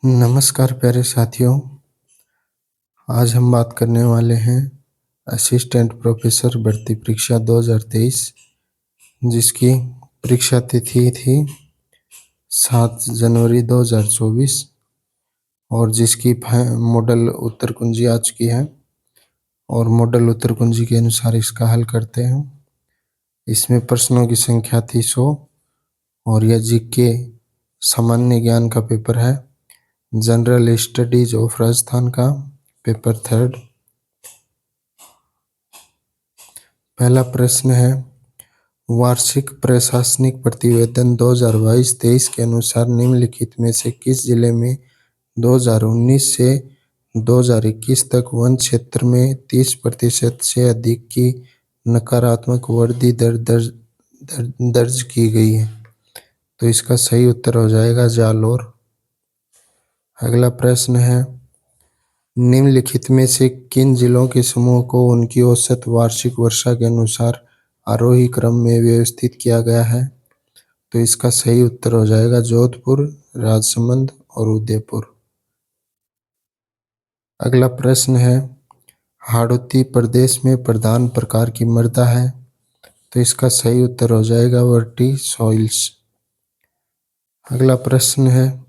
नमस्कार प्यारे साथियों। आज हम बात करने वाले हैं असिस्टेंट प्रोफेसर भर्ती परीक्षा 2023, जिसकी परीक्षा तिथि थी 7 जनवरी 2024 और जिसकी मॉडल उत्तर कुंजी आ चुकी है। और मॉडल उत्तर कुंजी के अनुसार इसका हल करते हैं। इसमें प्रश्नों की संख्या थी 100 और यह जीके सामान्य ज्ञान का पेपर है। जनरल स्टडीज ऑफ राजस्थान का पेपर 3rd। पहला प्रश्न है, वार्षिक प्रशासनिक प्रतिवेदन 2022-23 के अनुसार निम्नलिखित में से किस जिले में 2019 से 2021 तक वन क्षेत्र में 30% से अधिक की नकारात्मक वृद्धि दर्ज की गई है? तो इसका सही उत्तर हो जाएगा जालौर। अगला प्रश्न है, निम्नलिखित में से किन जिलों के समूह को उनकी औसत वार्षिक वर्षा के अनुसार आरोही क्रम में व्यवस्थित किया गया है? तो इसका सही उत्तर हो जाएगा जोधपुर, राजसमंद और उदयपुर। अगला प्रश्न है, हाड़ौती प्रदेश में प्रधान प्रकार की मृदा है? तो इसका सही उत्तर हो जाएगा वर्टी सॉइल्स। अगला प्रश्न है,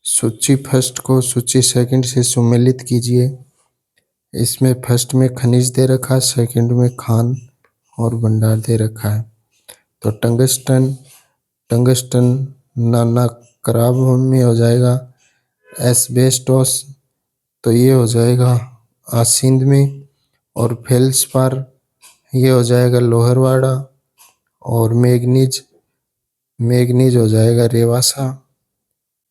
सूची फर्स्ट को सूची सेकंड से सुमेलित कीजिए। इसमें फर्स्ट में खनिज दे रखा है, सेकंड में खान और भंडार दे रखा है। तो टंगस्टन नाना कराब में हो जाएगा एस्बेस्टोस, तो ये हो जाएगा आसिंद में। और फेल्सपार ये हो जाएगा लोहरवाड़ा। और मैग्नीज हो जाएगा रेवासा।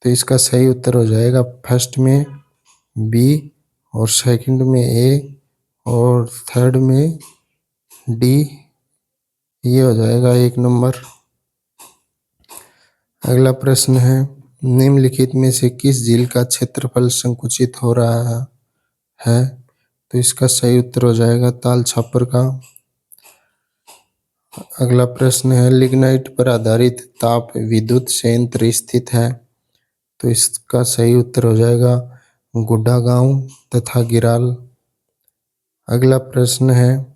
तो इसका सही उत्तर हो जाएगा फर्स्ट में बी और सेकंड में ए और थर्ड में डी, ये हो जाएगा 1 नंबर। अगला प्रश्न है, निम्नलिखित में से किस झील का क्षेत्रफल संकुचित हो रहा है? तो इसका सही उत्तर हो जाएगा ताल छापर का। अगला प्रश्न है, लिग्नाइट पर आधारित ताप विद्युत संयंत्र स्थित है? तो इसका सही उत्तर हो जाएगा गुड्डा गांव तथा गिराल। अगला प्रश्न है,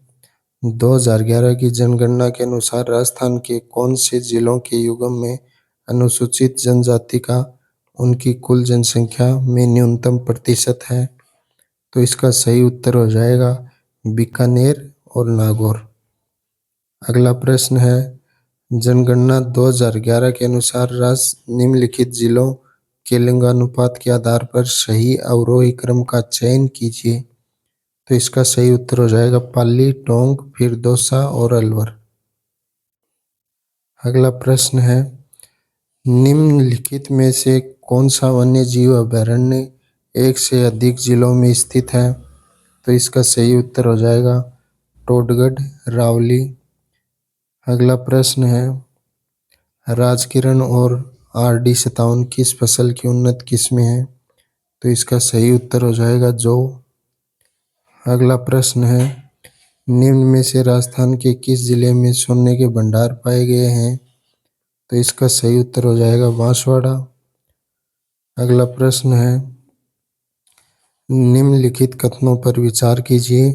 2011 की जनगणना के अनुसार राजस्थान के कौन से जिलों के युग्म में अनुसूचित जनजाति का उनकी कुल जनसंख्या में न्यूनतम प्रतिशत है? तो इसका सही उत्तर हो जाएगा बीकानेर और नागौर। अगला प्रश्न है, जनगणना 2011 के अनुसार निम्नलिखित जिलों के लिंगानुपात के आधार पर सही अवरोही क्रम का चयन कीजिए। तो इसका सही उत्तर हो जाएगा पाली, टोंक, फिर दौसा और अलवर। अगला प्रश्न है, निम्नलिखित में से कौन सा वन्य जीव अभयारण्य एक से अधिक जिलों में स्थित है? तो इसका सही उत्तर हो जाएगा टोडगढ़, रावली। अगला प्रश्न है, राजकिरण और RD57 किस फसल की उन्नत किस्में हैं? तो इसका सही उत्तर हो जाएगा जौ। अगला प्रश्न है, निम्न में से राजस्थान के किस जिले में सोने के भंडार पाए गए हैं? तो इसका सही उत्तर हो जाएगा बांसवाड़ा। अगला प्रश्न है, निम्नलिखित कथनों पर विचार कीजिए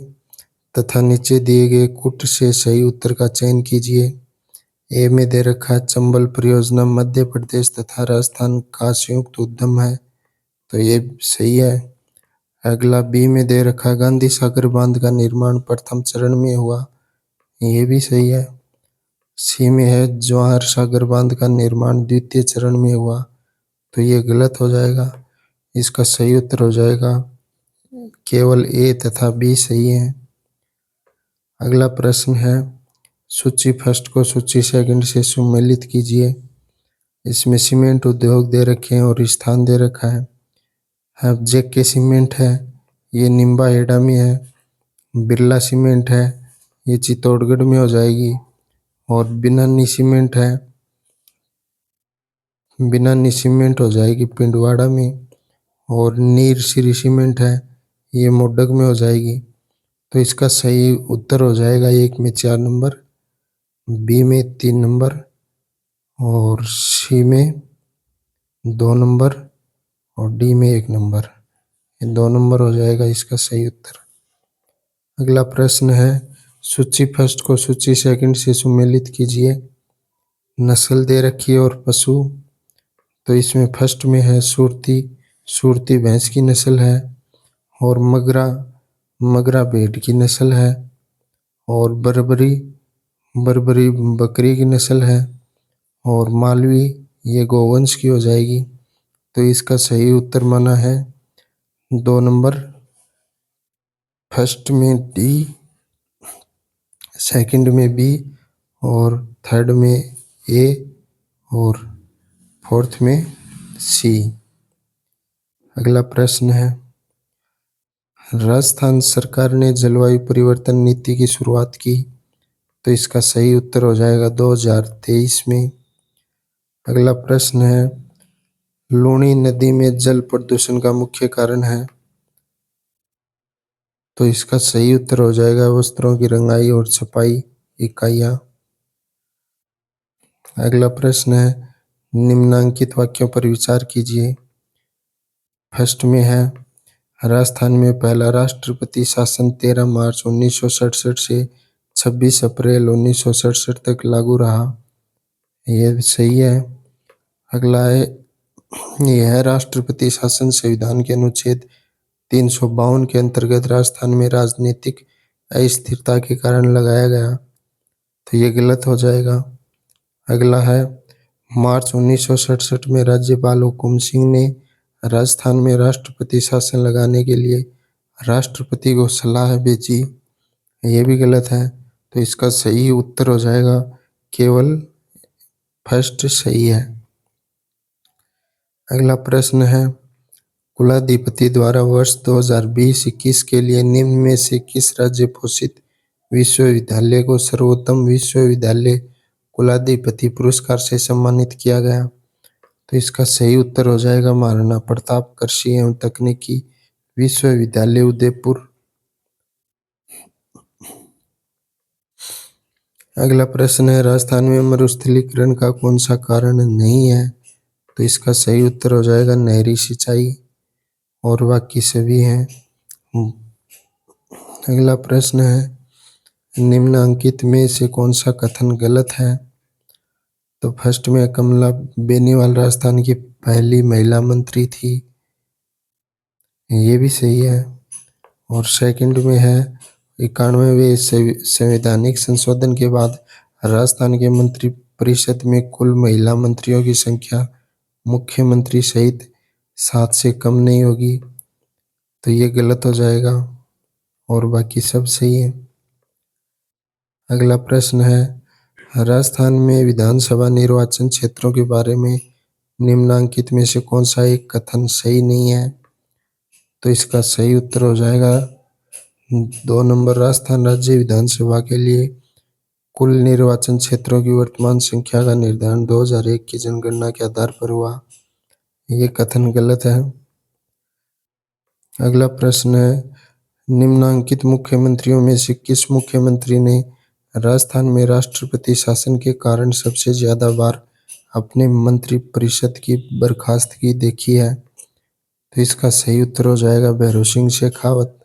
तथा नीचे दिए गए कुट से सही उत्तर का चयन कीजिए। ए में दे रखा है चंबल परियोजना मध्य प्रदेश तथा राजस्थान का संयुक्त उद्यम है, तो ये सही है। अगला बी में दे रखा है गांधी सागर बांध का निर्माण प्रथम चरण में हुआ, ये भी सही है। सी में है जवाहर सागर बांध का निर्माण द्वितीय चरण में हुआ, तो ये गलत हो जाएगा। इसका सही उत्तर हो जाएगा केवल ए तथा बी सही है। अगला प्रश्न है, सूची फर्स्ट को सूची सेकंड से सुमेलित कीजिए। इसमें सीमेंट उद्योग दे रखे हैं और स्थान दे रखा है। जेके सीमेंट है, ये निम्बा हेड़ा में है। बिरला सीमेंट है, ये चित्तौड़गढ़ में हो जाएगी। और बिनानी सीमेंट हो जाएगी पिंडवाड़ा में। और नीर श्री सीमेंट है, ये मोडक में हो जाएगी। तो इसका सही उत्तर हो जाएगा 1 में 4 नंबर, बी में 3 नंबर और सी में 2 नंबर और डी में 1 नंबर। ये 2 नंबर हो जाएगा इसका सही उत्तर। अगला प्रश्न है, सूची फर्स्ट को सूची सेकंड से सुमेलित कीजिए। नस्ल दे रखी है और पशु, तो इसमें फर्स्ट में है सुरती, सुरती भैंस की नस्ल है। और मगरा, मगरा भेड़ की नस्ल है। और बर्बरी, बर्बरी बकरी की नस्ल है। और मालवी, ये गोवंश की हो जाएगी। तो इसका सही उत्तर माना है 2 नंबर, फर्स्ट में डी, सेकंड में बी, और थर्ड में ए, और फोर्थ में सी। अगला प्रश्न है, राजस्थान सरकार ने जलवायु परिवर्तन नीति की शुरुआत की। तो इसका सही उत्तर हो जाएगा 2023 में। अगला प्रश्न है, लूणी नदी में जल प्रदूषण का मुख्य कारण है। तो इसका सही उत्तर हो जाएगा वस्त्रों की रंगाई और छपाई इकाइयाँ। अगला प्रश्न है, निम्नांकित वाक्यों पर विचार कीजिए। फर्स्ट में है, राजस्थान में पहला राष्ट्रपति शासन 13 मार्च 1967 से 26 अप्रैल 1967 तक लागू रहा। यह सही है। अगला है, यह राष्ट्रपति शासन संविधान के अनुच्छेद 352 के अंतर्गत राजस्थान में राजनीतिक अस्थिरता के कारण लगाया गया। तो ये गलत हो जाएगा। अगला है, मार्च 1967 में राज्यपाल हुकुम सिंह ने राजस्थान में राष्ट्रपति शासन लगाने के लिए राष्ट्रपति को सलाह भेजी। ये भी गलत है। तो इसका सही उत्तर हो जाएगा केवल फर्स्ट सही है। अगला प्रश्न है, कुलाधिपति द्वारा वर्ष 2020-21 के लिए निम्न में से किस राज्य पोषित विश्वविद्यालय को सर्वोत्तम विश्वविद्यालय कुलाधिपति पुरस्कार से सम्मानित किया गया। तो इसका सही उत्तर हो जाएगा महाराणा प्रताप कृषि एवं तकनीकी विश्वविद्यालय उदयपुर। अगला प्रश्न है, राजस्थान में मरुस्थलीकरण का कौन सा कारण नहीं है। तो इसका सही उत्तर हो जाएगा नहरी सिंचाई, और बाकी सभी हैं। अगला प्रश्न है, निम्नांकित में से कौन सा कथन गलत है। तो फर्स्ट में कमला बेनीवाल राजस्थान की पहली महिला मंत्री थी। ये भी सही है। और सेकंड में है, 91वें संवैधानिक संशोधन के बाद राजस्थान के मंत्री परिषद में कुल महिला मंत्रियों की संख्या मुख्यमंत्री सहित 7 से कम नहीं होगी। तो ये गलत हो जाएगा, और बाकी सब सही है। अगला प्रश्न है, राजस्थान में विधानसभा निर्वाचन क्षेत्रों के बारे में निम्नांकित में से कौन सा एक कथन सही नहीं है। तो इसका सही उत्तर हो जाएगा 2 नंबर, राजस्थान राज्य विधानसभा के लिए कुल निर्वाचन क्षेत्रों की वर्तमान संख्या का निर्धारण 2001 की जनगणना के आधार पर हुआ। ये कथन गलत है। अगला प्रश्न है, निम्नांकित मुख्यमंत्रियों में से किस मुख्यमंत्री ने राजस्थान में राष्ट्रपति शासन के कारण सबसे ज्यादा बार अपने मंत्रिपरिषद की बर्खास्तगी देखी है। तो इसका सही उत्तर हो जाएगा भैरों सिंह शेखावत।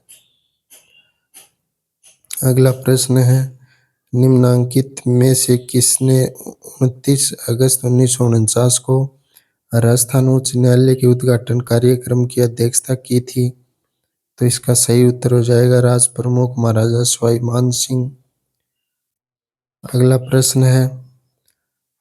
अगला प्रश्न है, निम्नांकित में से किसने 29 अगस्त 1949 को राजस्थान उच्च न्यायालय के उद्घाटन कार्यक्रम की अध्यक्षता की थी। तो इसका सही उत्तर हो जाएगा राज प्रमुख महाराजा सवाई मान सिंह। अगला प्रश्न है,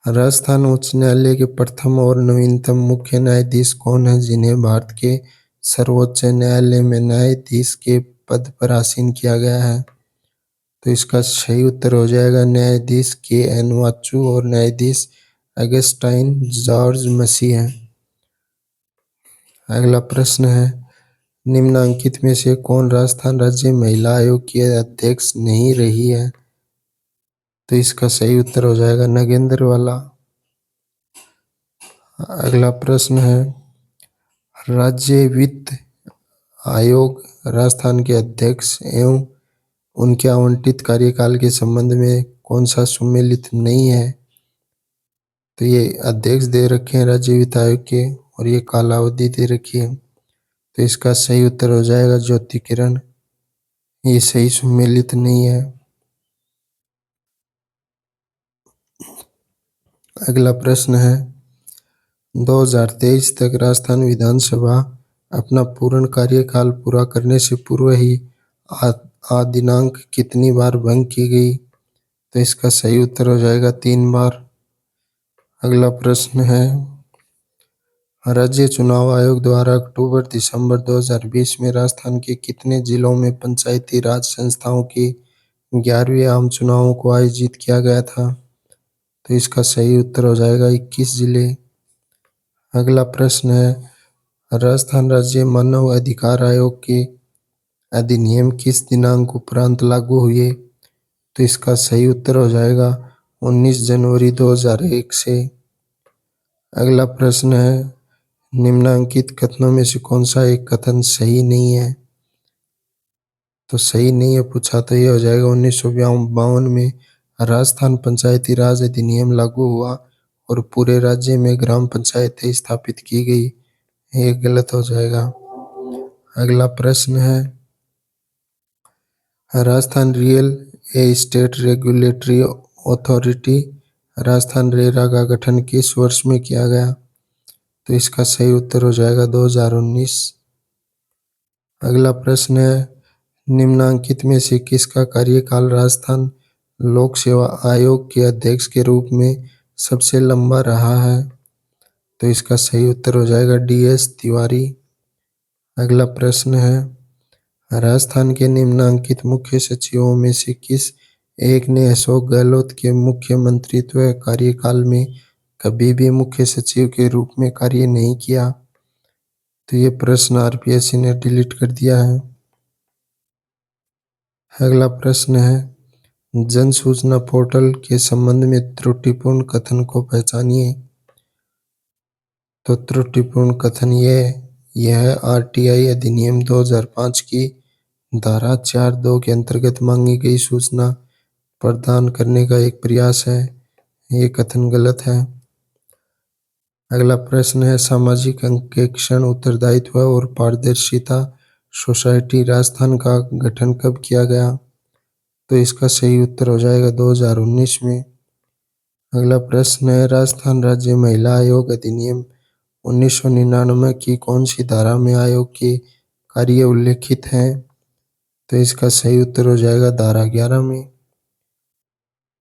राजस्थान उच्च न्यायालय के प्रथम और नवीनतम मुख्य न्यायाधीश कौन है जिन्हें भारत के सर्वोच्च न्यायालय में न्यायाधीश के पद पर आसीन किया गया है। तो इसका सही उत्तर हो जाएगा न्यायाधीश KN वाचू और न्यायाधीश अगस्टाइन जॉर्ज मसी है। अगला प्रश्न है, निम्नांकित में से कौन राजस्थान राज्य महिला आयोग की अध्यक्ष नहीं रही है। तो इसका सही उत्तर हो जाएगा नगेंद्र वाला। अगला प्रश्न है, राज्य वित्त आयोग राजस्थान के अध्यक्ष एवं उनके आवंटित कार्यकाल के संबंध में कौन सा सुमेलित नहीं है। तो ये अध्यक्ष दे रखे हैं राज्य वित्त आयोग के, और ये कालावधि दे रखी है। तो इसका सही उत्तर हो जाएगा ज्योति किरण। ये सही सुमेलित नहीं है। अगला प्रश्न है 2023 तक राजस्थान विधानसभा अपना पूर्ण कार्यकाल पूरा करने से पूर्व ही दिनांक कितनी बार भंग की गई? तो इसका सही उत्तर हो जाएगा 3 बार। अगला प्रश्न है राज्य चुनाव आयोग द्वारा अक्टूबर दिसंबर 2020 में राजस्थान के कितने जिलों में पंचायती राज संस्थाओं के 11वें आम चुनावों को आयोजित किया गया था? तो इसका सही उत्तर हो जाएगा 21 जिले। अगला प्रश्न है राजस्थान राज्य मानव अधिकार आयोग के अधिनियम किस दिनांक उपरांत लागू हुए? तो इसका सही उत्तर हो जाएगा 19 जनवरी 2001 से। अगला प्रश्न है निम्नलिखित कथनों में से कौन सा एक कथन सही नहीं है? तो सही नहीं है पूछा तो ये हो जाएगा 1952 में राजस्थान पंचायती राज अधिनियम लागू हुआ और पूरे राज्य में ग्राम पंचायतें स्थापित की गई। ये गलत हो जाएगा। अगला प्रश्न है Rajasthan real estate regulatory authority Rajasthan RERA का गठन किस वर्ष में किया गया? तो इसका सही उत्तर हो जाएगा 2019। अगला प्रश्न है निम्नलिखित में से किसका कार्यकाल राजस्थान लोक सेवा आयोग के अध्यक्ष के रूप में सबसे लंबा रहा है? तो इसका सही उत्तर हो जाएगा DS तिवारी। अगला प्रश्न है राजस्थान के निम्नलिखित मुख्य सचिवों में से किस एक ने अशोक गहलोत के मुख्यमंत्रित्व कार्यकाल में कभी भी मुख्य सचिव के रूप में कार्य नहीं किया? तो ये प्रश्न RPSC ने डिलीट कर दिया है। अगला प्रश्न है जन सूचना पोर्टल के संबंध में त्रुटिपूर्ण कथन को पहचानिए। तो त्रुटिपूर्ण कथन यह RTI अधिनियम 2005 की धारा 4(2) के अंतर्गत मांगी गई सूचना प्रदान करने का एक प्रयास है। ये कथन गलत है। अगला प्रश्न है सामाजिक अंकेक्षण उत्तरदायित्व और पारदर्शिता सोसाइटी राजस्थान का गठन कब किया गया? तो इसका सही उत्तर हो जाएगा 2019 में। अगला प्रश्न है राजस्थान राज्य महिला आयोग अधिनियम 1999 की कौन सी धारा में आयोग के कार्य उल्लेखित हैं? तो इसका सही उत्तर हो जाएगा धारा 11 में।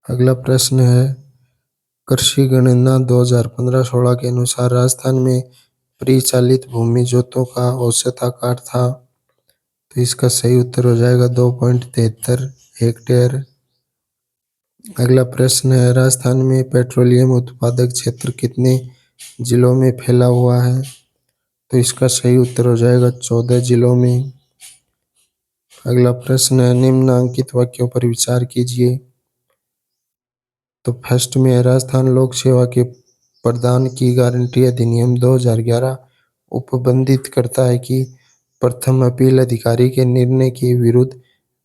अगला प्रश्न है कृषि गणना 2015-16 के अनुसार राजस्थान में परिचालित भूमि जोतों का औसत आकार था? तो इसका सही उत्तर हो जाएगा 2.73 हेक्टेयर। अगला प्रश्न है राजस्थान में पेट्रोलियम उत्पादक क्षेत्र कितने जिलों में फैला हुआ है? तो इसका सही उत्तर हो जाएगा 14 जिलों में। अगला प्रश्न है निम्नलिखित वाक्यों पर विचार कीजिए। तो फर्स्ट में है राजस्थान लोक सेवा के प्रदान की गारंटी अधिनियम 2011 उपबंधित करता है कि प्रथम अपील अधिकारी के निर्णय के विरुद्ध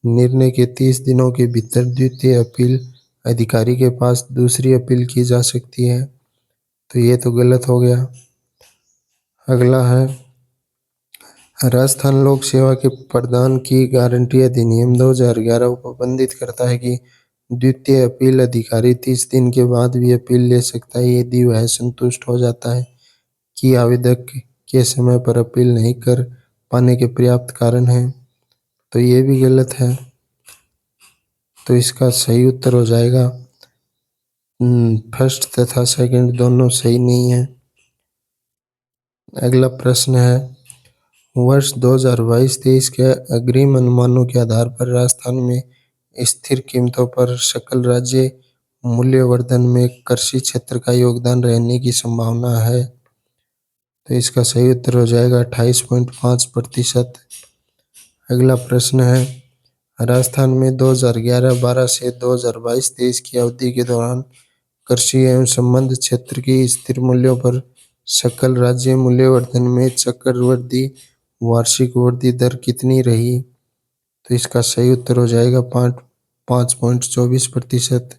निर्णय के 30 दिनों के भीतर द्वितीय अपील अधिकारी के पास दूसरी अपील की जा सकती है। तो ये तो गलत हो गया। अगला है राजस्थान लोक सेवा के प्रदान की गारंटी अधिनियम 2011 उपबंधित करता है कि द्वितीय अपील अधिकारी 30 दिन के बाद भी अपील ले सकता है यदि वह संतुष्ट हो जाता है कि आवेदक के समय पर अपील नहीं कर पाने के पर्याप्त कारण हैं। तो ये भी गलत है। तो इसका सही उत्तर हो जाएगा फर्स्ट तथा सेकंड दोनों सही नहीं है। अगला प्रश्न है वर्ष 2022-23 के अग्रिम अनुमानों के आधार पर राजस्थान में स्थिर कीमतों पर सकल राज्य मूल्यवर्धन में कृषि क्षेत्र का योगदान रहने की संभावना है? तो इसका सही उत्तर हो जाएगा 28.5%। अगला प्रश्न है राजस्थान में 2011-12 से 2022-23 की अवधि के दौरान कृषि एवं संबद्ध क्षेत्र की स्थिर मूल्यों पर सकल राज्य मूल्यवर्धन में चक्रवृद्धि वार्षिक वृद्धि दर कितनी रही? तो इसका सही उत्तर हो जाएगा 5.24%।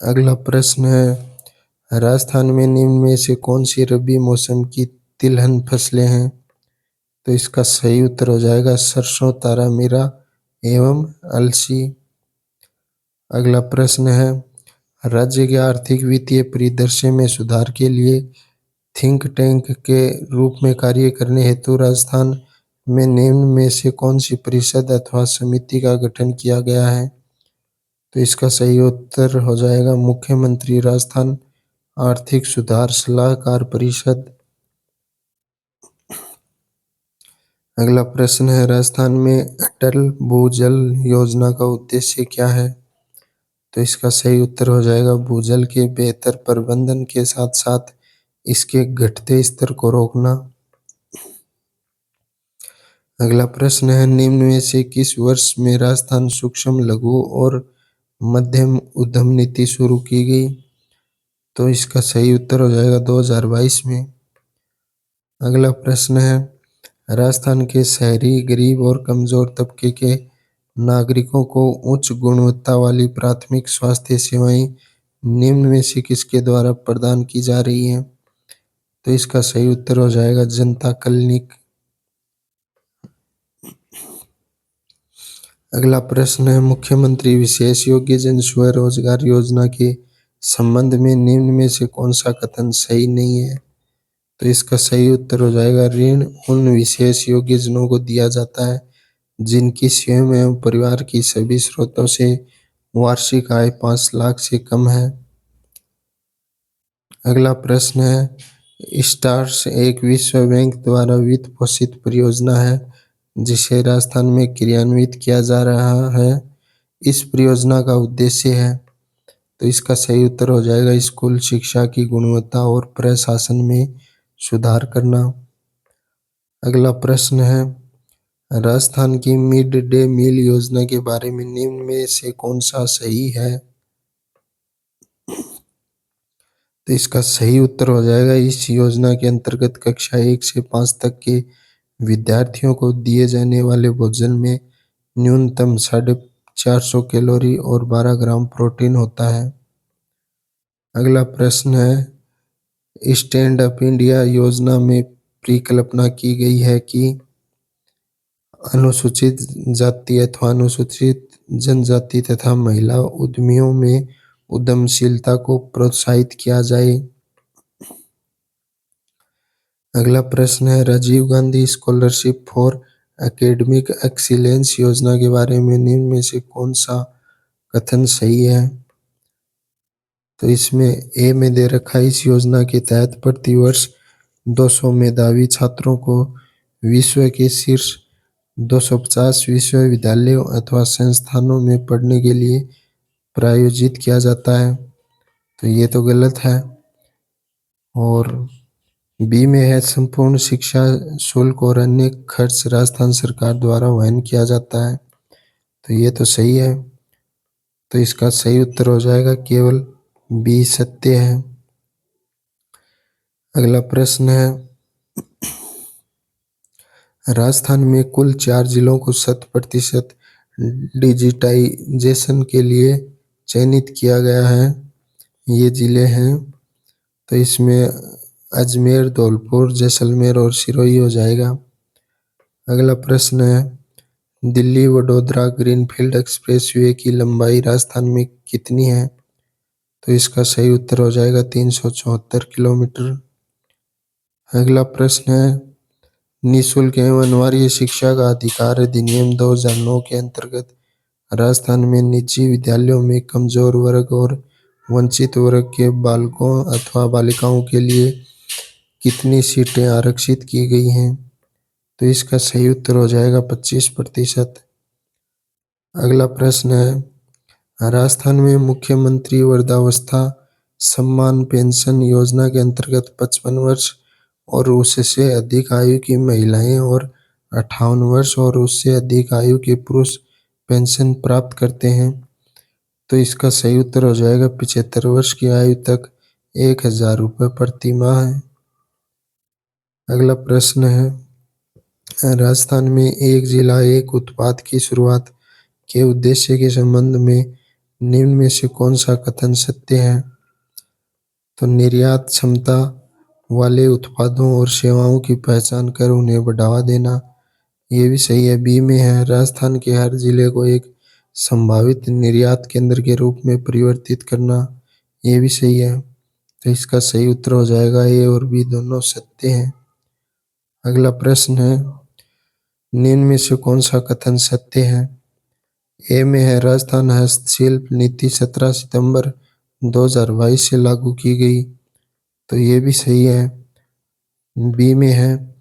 अगला प्रश्न है राजस्थान में निम्न में से कौन सी रबी मौसम की तिलहन फसलें हैं? तो इसका सही उत्तर हो जाएगा सरसों, तारामीरा एवं अलसी। अगला प्रश्न है, राज्य के आर्थिक वित्तीय परिदृश्य में सुधार के लिए थिंक टैंक के रूप में कार्य करने हेतु राजस्थान में निम्न में से कौन सी परिषद अथवा समिति का गठन किया गया है? तो इसका सही उत्तर हो जाएगा मुख्यमंत्री राजस्थान आर्थिक सुधार सलाहकार परिषद। अगला प्रश्न है, राजस्थान में अटल भूजल योजना का उद्देश्य क्या है? तो इसका सही उत्तर हो जाएगा भूजल के बेहतर प्रबंधन के साथ साथ इसके घटते स्तर को रोकना। अगला प्रश्न है, निम्न में से किस वर्ष में राजस्थान सूक्ष्म लघु और मध्यम उद्यम नीति शुरू की गई? तो इसका सही उत्तर हो जाएगा 2022 में। अगला प्रश्न है, राजस्थान के शहरी गरीब और कमजोर तबके के नागरिकों को उच्च गुणवत्ता वाली प्राथमिक स्वास्थ्य सेवाएं निम्न में से किसके द्वारा प्रदान की जा रही हैं? तो इसका सही उत्तर हो जाएगा जनता क्लिनिक। अगला प्रश्न है, मुख्यमंत्री विशेष योग्य जन स्वरोजगार योजना के संबंध में निम्न में से कौन सा कथन सही नहीं है? तो इसका सही उत्तर हो जाएगा ऋण उन विशेष योग्य जनों को दिया जाता है जिनकी स्वयं एवं परिवार की सभी स्रोतों से वार्षिक आय 5 लाख से कम है। अगला प्रश्न है, स्टार्स एक विश्व बैंक द्वारा वित्त पोषित परियोजना है जिसे राजस्थान में क्रियान्वित किया जा रहा है। इस परियोजना का उद्देश्य है? तो इसका सही उत्तर हो जाएगा स्कूल शिक्षा की गुणवत्ता और प्रशासन में सुधार करना। अगला प्रश्न है, राजस्थान की मिड डे मील योजना के बारे में निम्न में से कौन सा सही है? तो इसका सही उत्तर हो जाएगा इस योजना के अंतर्गत कक्षा 1 से 5 तक के विद्यार्थियों को दिए जाने वाले भोजन में न्यूनतम 450 कैलोरी और 12 ग्राम प्रोटीन होता है। अगला प्रश्न है, स्टैंड अप इंडिया योजना में परिकल्पना की गई है कि अनुसूचित जाति अथवा अनुसूचित जनजाति तथा महिला उद्यमियों में उद्यमशीलता को प्रोत्साहित किया जाए। अगला प्रश्न है, Rajiv Gandhi scholarship for academic excellence योजना के बारे में निम्न में से कौन सा कथन सही है? तो इसमें ए में दे रखा है, इस योजना के तहत प्रतिवर्ष 200 मेधावी छात्रों को विश्व के शीर्ष 250 विश्वविद्यालयों अथवा संस्थानों में पढ़ने के लिए प्रायोजित किया जाता है। तो ये तो गलत है। और बी में है, संपूर्ण शिक्षा शुल्क और अन्य खर्च राजस्थान सरकार द्वारा वहन किया जाता है। तो ये तो सही है। तो इसका सही उत्तर हो जाएगा केवल बी सत्य है। अगला प्रश्न है, राजस्थान में कुल 4 जिलों को 100% डिजिटाइजेशन के लिए चयनित किया गया है। ये जिले हैं, तो इसमें अजमेर, धौलपुर, जैसलमेर और सिरोही हो जाएगा। अगला प्रश्न है, दिल्ली वडोदरा ग्रीनफील्ड एक्सप्रेसवे की लंबाई राजस्थान में कितनी है? तो इसका सही उत्तर हो जाएगा 374 किलोमीटर। अगला प्रश्न है, निःशुल्क एवं अनिवार्य शिक्षा का अधिकार अधिनियम 2009 के अंतर्गत राजस्थान में निजी विद्यालयों में कमजोर वर्ग और वंचित वर्ग के बालकों अथवा बालिकाओं के लिए कितनी सीटें आरक्षित की गई हैं? तो इसका सही उत्तर हो जाएगा 25%। अगला प्रश्न है, राजस्थान में मुख्यमंत्री वृद्धावस्था सम्मान पेंशन योजना के अंतर्गत 55 वर्ष और उससे अधिक आयु की महिलाएं और 58 वर्ष और उससे अधिक आयु के पुरुष पेंशन प्राप्त करते हैं। तो इसका सही उत्तर हो जाएगा 75 वर्ष की आयु तक 1000 रुपये प्रति माह है। अगला प्रश्न है, राजस्थान में एक जिला एक उत्पाद की शुरुआत के उद्देश्य के संबंध में निम्न में से कौन सा कथन सत्य है? तो निर्यात क्षमता वाले उत्पादों और सेवाओं की पहचान कर उन्हें बढ़ावा देना, ये भी सही है। बी में है राजस्थान के हर जिले को एक संभावित निर्यात केंद्र के रूप में परिवर्तित करना, ये भी सही है। तो इसका सही उत्तर हो जाएगा ए और बी दोनों सत्य हैं। अगला प्रश्न है, निम्न में से कौन सा कथन सत्य है? ए में है राजस्थान हस्तशिल्प नीति 17 सितंबर 2022 से लागू की गई, तो ये भी सही है। बी में है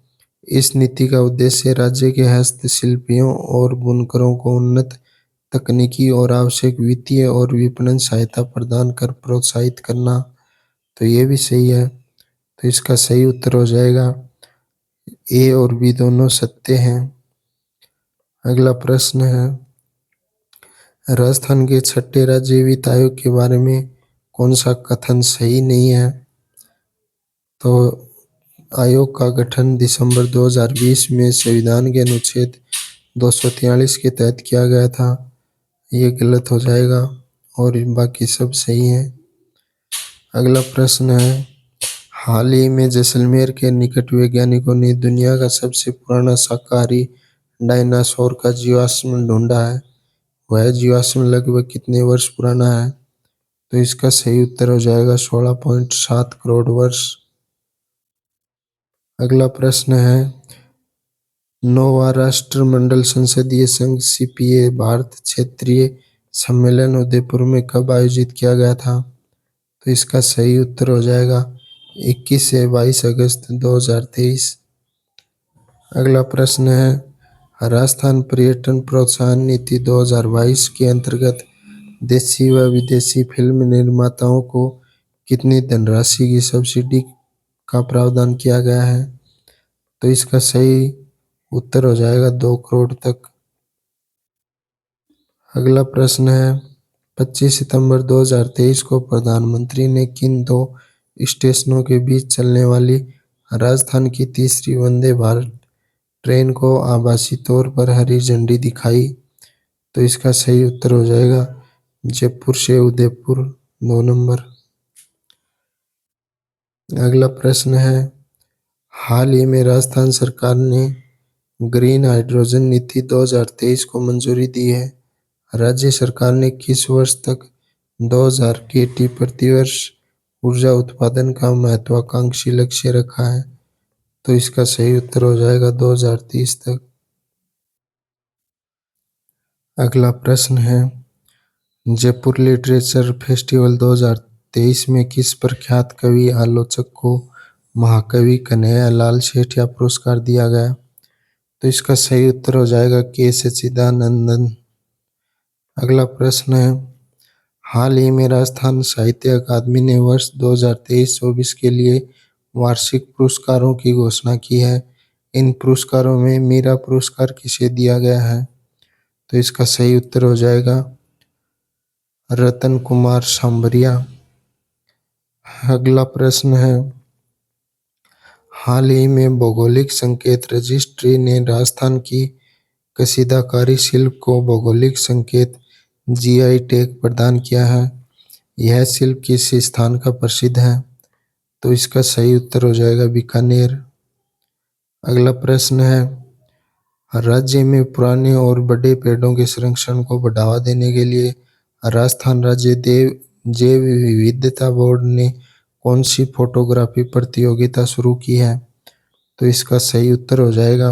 इस नीति का उद्देश्य राज्य के हस्तशिल्पियों और बुनकरों को उन्नत तकनीकी और आवश्यक वित्तीय और विपणन सहायता प्रदान कर प्रोत्साहित करना, तो ये भी सही है। तो इसका सही उत्तर हो जाएगा ए और बी दोनों सत्य हैं। अगला प्रश्न है, राजस्थान के छठे राज्य वित्त आयोग के बारे में कौन सा कथन सही नहीं है? तो आयोग का गठन दिसंबर 2020 में संविधान के अनुच्छेद 243 के तहत किया गया था, ये गलत हो जाएगा और बाकी सब सही है। अगला प्रश्न है, हाल ही में जैसलमेर के निकट वैज्ञानिकों ने दुनिया का सबसे पुराना शाकाहारी डायनासोर का जीवाश्म ढूंढा है। वह जीवाश्म लगभग कितने वर्ष पुराना है? तो इसका सही उत्तर हो जाएगा 16.7 करोड़ वर्ष। अगला प्रश्न है, नौवां राष्ट्रमंडल संसदीय संघ सीपीए भारत क्षेत्रीय सम्मेलन उदयपुर में कब आयोजित किया गया था? तो इसका सही उत्तर हो जाएगा 21 से 22 अगस्त 2023। अगला प्रश्न है, राजस्थान पर्यटन प्रोत्साहन नीति 2022 के अंतर्गत देशी व विदेशी फिल्म निर्माताओं को कितनी धनराशि की सब्सिडी का प्रावधान किया गया है? तो इसका सही उत्तर हो जाएगा 2 करोड़ तक। अगला प्रश्न है, 25 सितंबर 2023 को प्रधानमंत्री ने किन दो स्टेशनों के बीच चलने वाली राजस्थान की तीसरी वंदे भारत ट्रेन को आभासी तौर पर हरी झंडी दिखाई? तो इसका सही उत्तर हो जाएगा जयपुर से उदयपुर 2 नंबर। अगला प्रश्न है, हाल ही में राजस्थान सरकार ने ग्रीन हाइड्रोजन नीति 2023 को मंजूरी दी है। राज्य सरकार ने किस वर्ष तक 2000 केटी प्रति वर्ष ऊर्जा उत्पादन का महत्वाकांक्षी लक्ष्य रखा है? तो इसका सही उत्तर हो जाएगा 2030 तक। अगला प्रश्न है, जयपुर लिटरेचर फेस्टिवल 2023 में किस प्रख्यात कवि आलोचक को महाकवि कन्हैया लाल सेठिया पुरस्कार दिया गया? तो इसका सही उत्तर हो जाएगा के सच्चिदानंदन। अगला प्रश्न है, हाल ही में राजस्थान साहित्य अकादमी ने वर्ष 2023-24 के लिए वार्षिक पुरस्कारों की घोषणा की है। इन पुरस्कारों में मीरा पुरस्कार किसे दिया गया है? तो इसका सही उत्तर हो जाएगा रतन कुमार सांबरिया। अगला प्रश्न है, हाल ही में भौगोलिक संकेत रजिस्ट्री ने राजस्थान की कशीदाकारी शिल्प को भौगोलिक संकेत जीआई टैग प्रदान किया है। यह शिल्प किस स्थान का प्रसिद्ध है? तो इसका सही उत्तर हो जाएगा बीकानेर। अगला प्रश्न है, राज्य में पुराने और बड़े पेड़ों के संरक्षण को बढ़ावा देने के लिए राजस्थान राज्य जैव विविधता बोर्ड ने कौन सी फोटोग्राफी प्रतियोगिता शुरू की है? तो इसका सही उत्तर हो जाएगा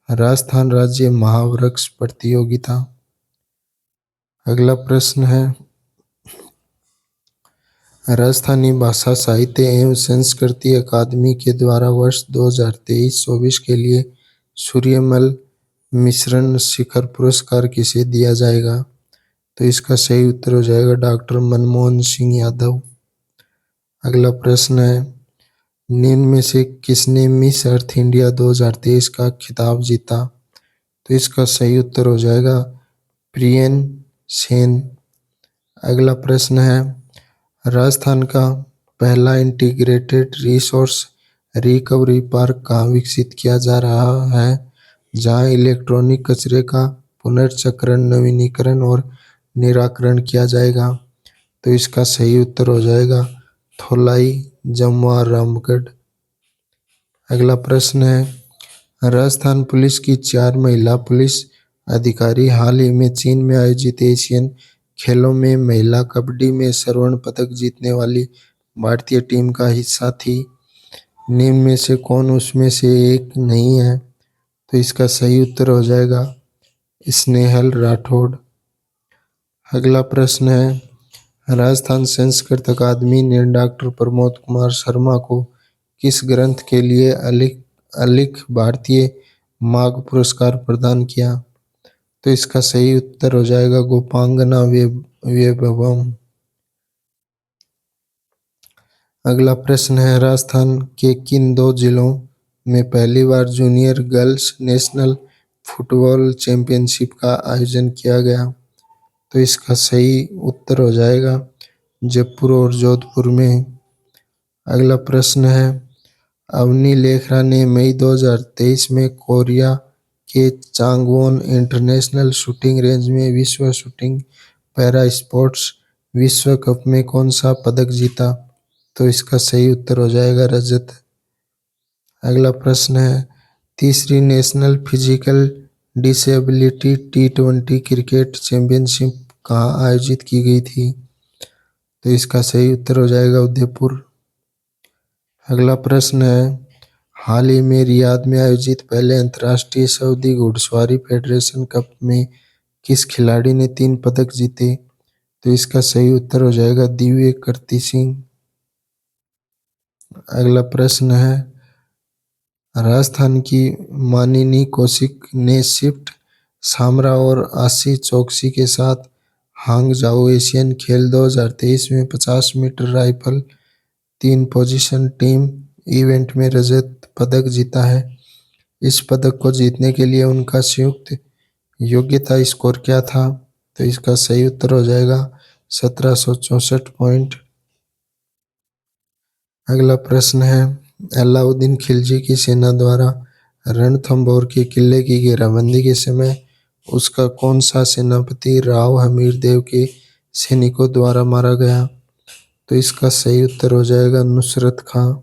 राजस्थान राज्य महावृक्ष प्रतियोगिता। अगला प्रश्न है, राजस्थानी भाषा साहित्य एवं संस्कृति अकादमी के द्वारा वर्ष 2023-24 के लिए सूर्यमल मिश्रण शिखर पुरस्कार किसे दिया जाएगा? तो इसका सही उत्तर हो जाएगा डॉक्टर मनमोहन सिंह यादव। अगला प्रश्न है, निम्न में से किसने मिस अर्थ इंडिया 2023 का खिताब जीता? तो इसका सही उत्तर हो जाएगा प्रियन सेन। अगला प्रश्न है, राजस्थान का पहला इंटीग्रेटेड रिसोर्स रिकवरी पार्क कहाँ विकसित किया जा रहा है, जहां इलेक्ट्रॉनिक कचरे का पुनर्चक्रण नवीनीकरण और निराकरण किया जाएगा? तो इसका सही उत्तर हो जाएगा थोलाई, जमवार, रामगढ़। अगला प्रश्न है राजस्थान पुलिस की 4 महिला पुलिस अधिकारी हाल ही में चीन में आयोजित एशियन खेलों में महिला कबड्डी में स्वर्ण पदक जीतने वाली भारतीय टीम का हिस्सा थी। निम्न में से कौन उसमें से एक नहीं है? तो इसका सही उत्तर हो जाएगा स्नेहल राठौड़। अगला प्रश्न है राजस्थान संस्कृत अकादमी ने डॉक्टर प्रमोद कुमार शर्मा को किस ग्रंथ के लिए अलिख भारतीय माघ पुरस्कार प्रदान किया? तो इसका सही उत्तर हो जाएगा गोपांगना वैभवम। अगला प्रश्न है राजस्थान के किन 2 जिलों में पहली बार junior girls national football championship का आयोजन किया गया? तो इसका सही उत्तर हो जाएगा जयपुर और जोधपुर में। अगला प्रश्न है अवनी लेखरा ने मई 2023 में कोरिया के चांगवोन इंटरनेशनल शूटिंग रेंज में विश्व शूटिंग पैरा स्पोर्ट्स विश्व कप में कौन सा पदक जीता? तो इसका सही उत्तर हो जाएगा रजत। अगला प्रश्न है तीसरी national physical disability T20 cricket championship कहाँ आयोजित की गई थी? तो इसका सही उत्तर हो जाएगा उदयपुर। अगला प्रश्न है हाल ही में रियाद में आयोजित पहले अंतर्राष्ट्रीय सऊदी घुड़सवारी फेडरेशन कप में किस खिलाड़ी ने 3 पदक जीते? तो इसका सही उत्तर हो जाएगा दिव्य कीर्ति सिंह। अगला प्रश्न है राजस्थान की मानिनी कौशिक ने शिफ्ट सामरा और आशी चौकसी के साथ हांगजाओ एशियन खेल 2023 में 50 metre rifle 3 position team event में रजत पदक जीता है। इस पदक को जीतने के लिए उनका संयुक्त योग्यता स्कोर क्या था? तो इसका सही उत्तर हो जाएगा 1764 पॉइंट। अगला प्रश्न है अलाउद्दीन खिलजी की सेना द्वारा रणथंभौर के किले की घेराबंदी के समय उसका कौन सा सेनापति राव हमीर देव के सैनिकों द्वारा मारा गया? तो इसका सही उत्तर हो जाएगा नुसरत खां।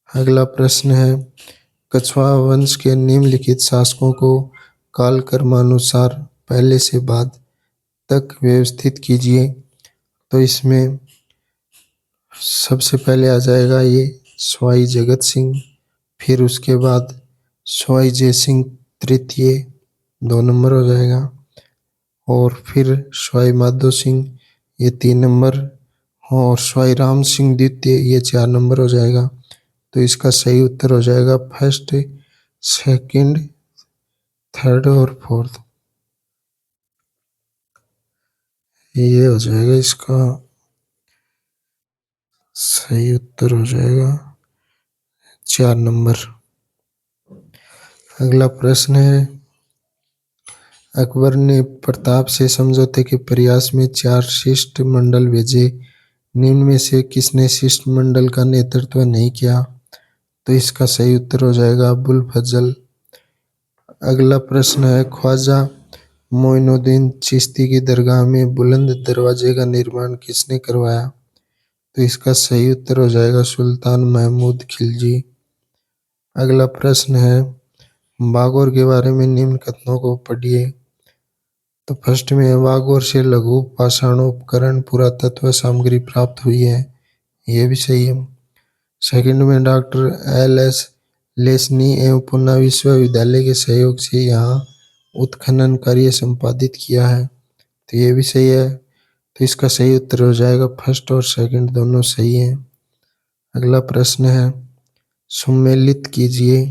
अगला प्रश्न है कछवाहा वंश के निम्नलिखित शासकों को कालक्रमानुसार पहले से बाद तक व्यवस्थित कीजिए। तो इसमें सबसे पहले आ जाएगा ये स्वाई जगत सिंह, फिर उसके बाद स्वाई जय सिंह तृतीय 2 नंबर हो जाएगा, और फिर स्वाई माधो सिंह ये 3 नंबर, और स्वाई राम सिंह द्वितीय ये 4 नंबर हो जाएगा। तो इसका सही उत्तर हो जाएगा फर्स्ट, सेकंड, थर्ड और फोर्थ। ये हो जाएगा इसका सही उत्तर हो जाएगा 4 नंबर। अगला प्रश्न है अकबर ने प्रताप से समझौते के प्रयास में 4 शिष्ट मंडल भेजे, निम्न में से किसने शिष्ट मंडल का नेतृत्व नहीं किया? तो इसका सही उत्तर हो जाएगा अबुल फजल। अगला प्रश्न है ख्वाजा मोइनुद्दीन चिश्ती की दरगाह में बुलंद दरवाजे का निर्माण किसने करवाया? तो इसका सही उत्तर हो जाएगा सुल्तान महमूद खिलजी। अगला प्रश्न है बागौर के बारे में निम्न कथनों को पढ़िए। तो फर्स्ट में है बागौर से लघु पाषाणोपकरण पुरातत्व सामग्री प्राप्त हुई है, यह भी सही है। सेकंड में डॉक्टर L.S. लेसनी एवं पुणे विश्वविद्यालय के सहयोग से यहाँ उत्खनन कार्य संपादित किया है, तो ये भी सही है। तो इसका सही उत्तर हो जाएगा फर्स्ट और सेकंड दोनों सही है। अगला प्रश्न है सुमेलित कीजिए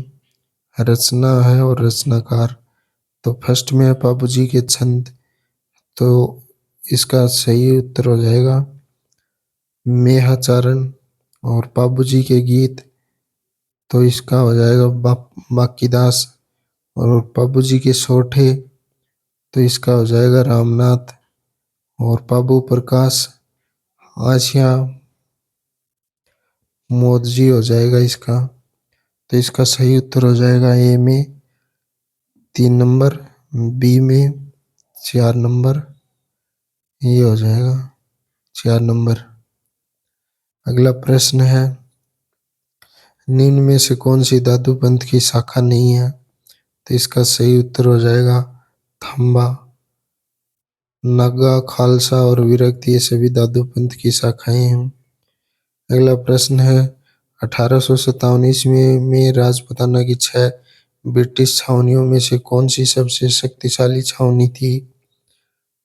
रचना है और रचनाकार। तो फर्स्ट में है बाबूजी के छंद, तो इसका सही उत्तर हो जाएगा मेहाचारण, और बाबूजी के गीत तो इसका हो जाएगा बाकीदास, और बाबूजी के सोठे तो इसका हो जाएगा रामनाथ, और बाबू प्रकाश आशिया मोदजी हो जाएगा इसका। तो इसका सही उत्तर हो जाएगा ए में 3 नंबर, बी में 4 नंबर, ये हो जाएगा 4 नंबर। अगला प्रश्न है, निम्न में से कौन सी धातु पंथ की शाखा नहीं है? तो इसका सही उत्तर हो जाएगा थांबा। नागा, खालसा और विरक्ति ये सभी धातु पंथ की शाखाएं हैं। अगला प्रश्न है, 1857 ईस्वी में राजपूताना की 6 ब्रिटिश छावनियों में से कौन सी सबसे शक्तिशाली छावनी थी?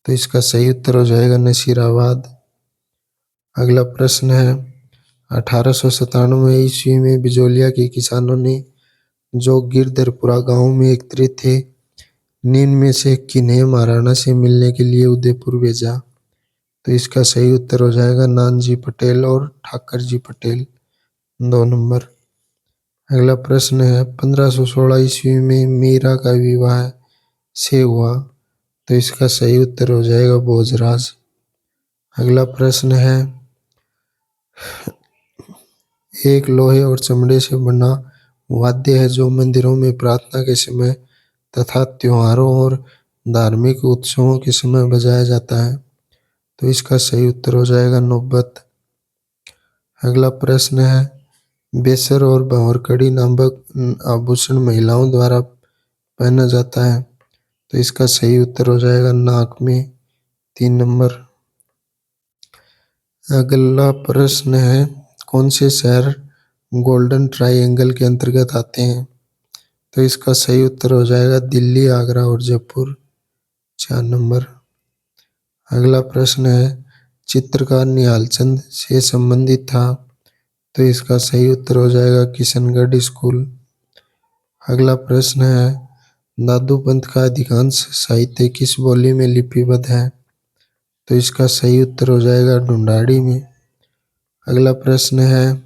तो इसका सही उत्तर हो जाएगा नसीराबाद। अगला प्रश्न है, 1897 ईस्वी में बिजोलिया के किसानों ने जो गिरधरपुरा गांव में एकत्रित थे, निम्न में से किन्हें महाराणा से मिलने के लिए उदयपुर भेजा? तो इसका सही उत्तर हो जाएगा नानजी पटेल और ठाकर जी पटेल। 2 नंबर। अगला प्रश्न है, 1516 ईस्वी में मीरा का विवाह से हुआ? तो इसका सही उत्तर हो जाएगा भोजराज। अगला प्रश्न है, एक लोहे और चमड़े से बना वाद्य है जो मंदिरों में प्रार्थना के समय तथा त्योहारों और धार्मिक उत्सवों के समय बजाया जाता है। तो इसका सही उत्तर हो जाएगा नौबत। अगला प्रश्न है, बेसर और भंवरकड़ी नामक आभूषण महिलाओं द्वारा पहना जाता है। तो इसका सही उत्तर हो जाएगा नाक में। 3 नंबर। अगला प्रश्न है, कौन से शहर गोल्डन ट्रायंगल के अंतर्गत आते हैं? तो इसका सही उत्तर हो जाएगा दिल्ली, आगरा और जयपुर। 4 नंबर। अगला प्रश्न है, चित्रकार निहालचंद से संबंधित था? तो इसका सही उत्तर हो जाएगा किशनगढ़ स्कूल। अगला प्रश्न है, दादू पंथ का अधिकांश साहित्य किस बोली में लिपिबद्ध है? तो इसका सही उत्तर हो जाएगा ढूंढाड़ी में। अगला प्रश्न है,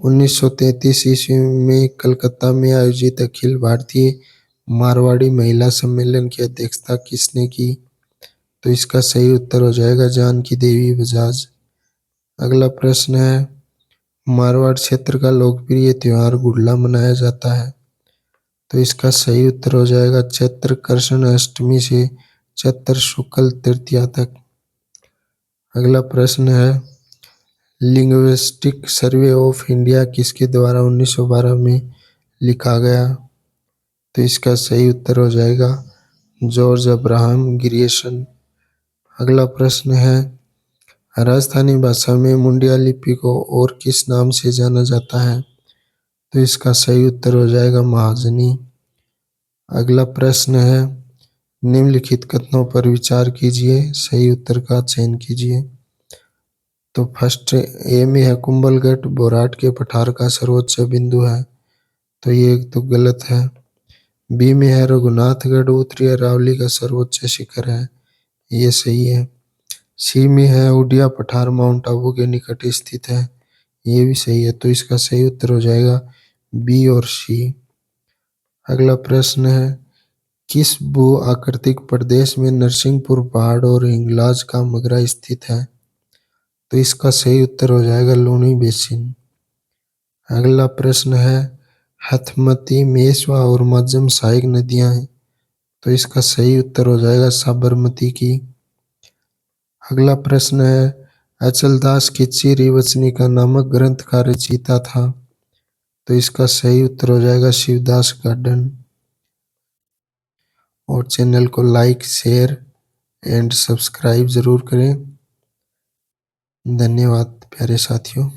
1933 ईस्वी में कलकत्ता में आयोजित अखिल भारतीय मारवाड़ी महिला सम्मेलन की अध्यक्षता किसने की? तो इसका सही उत्तर हो जाएगा जानकी देवी बजाज। अगला प्रश्न है, मारवाड़ क्षेत्र का लोकप्रिय त्योहार गुड़ला मनाया जाता है। तो इसका सही उत्तर हो जाएगा चैत्र कृष्ण अष्टमी से चैत्र शुक्ल तृतीया तक। अगला प्रश्न है, लिंग्विस्टिक सर्वे ऑफ इंडिया किसके द्वारा 1912 में लिखा गया? तो इसका सही उत्तर हो जाएगा जॉर्ज अब्राहम ग्रियर्सन। अगला प्रश्न है, राजस्थानी भाषा में मुंडिया लिपि को और किस नाम से जाना जाता है? तो इसका सही उत्तर हो जाएगा महाजनी। अगला प्रश्न है, निम्नलिखित कथनों पर विचार कीजिए, सही उत्तर का चयन कीजिए। तो फर्स्ट ए में है कुंभलगढ़ बोराट के पठार का सर्वोच्च बिंदु है। तो ये तो गलत है। बी में है रघुनाथगढ़ उत्तरी अरावली का सर्वोच्च शिखर है। ये सही है। सी में है उडिया पठार माउंट आबू के निकट स्थित है। ये भी सही है। तो इसका सही उत्तर हो जाएगा बी और सी। अगला प्रश्न है, किस भू आकृतिक प्रदेश में नरसिंहपुर पहाड़ और हिंगलाज का मगरा स्थित है? तो इसका सही उत्तर हो जाएगा लूनी बेसिन। अगला प्रश्न है, हथमती, मेसवा और मज्जम सहायक नदियां हैं। तो इसका सही उत्तर हो जाएगा साबरमती की। अगला प्रश्न है, अचलदास की चिरी वचनिका नामक ग्रंथ का रचयिता था? तो इसका सही उत्तर हो जाएगा शिवदास गार्डन। और चैनल को लाइक, शेयर एंड सब्सक्राइब जरूर करें। धन्यवाद प्यारे साथियों।